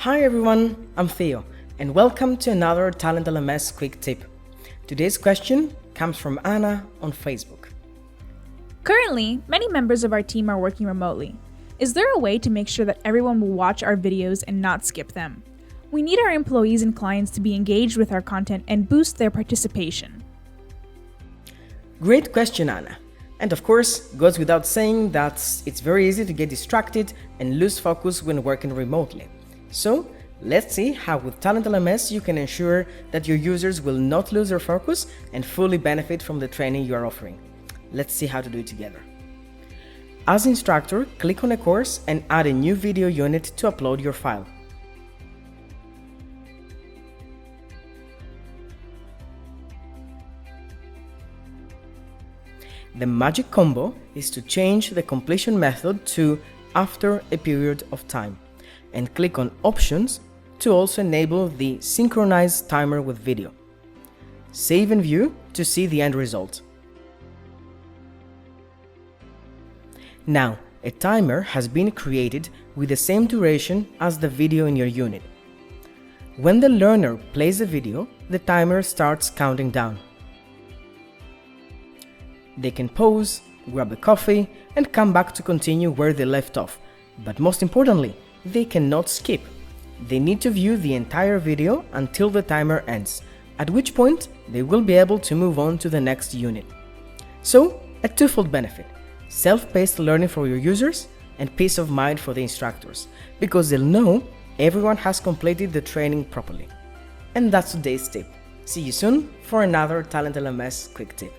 Hi everyone, I'm Theo, and welcome to another TalentLMS quick tip. Today's question comes from Anna on Facebook. Currently, many members of our team are working remotely. Is there a way to make sure that everyone will watch our videos and not skip them? We need our employees and clients to be engaged with our content and boost their participation. Great question, Anna. And of course, goes without saying that it's very easy to get distracted and lose focus when working remotely. So, let's see how with TalentLMS you can ensure that your users will not lose their focus and fully benefit from the training you are offering. Let's see how to do it together. As instructor, click on a course and add a new video unit to upload your file. The magic combo is to change the completion method to after a period of time and click on Options to also enable the Synchronize timer with video. Save and view to see the end result. Now, a timer has been created with the same duration as the video in your unit. When the learner plays the video, the timer starts counting down. They can pause, grab a coffee, and come back to continue where they left off. But most importantly, they cannot skip. They need to view the entire video until the timer ends, at which point they will be able to move on to the next unit. So, a twofold benefit: self-paced learning for your users and peace of mind for the instructors, because they'll know everyone has completed the training properly. And that's today's tip. See you soon for another TalentLMS quick tip.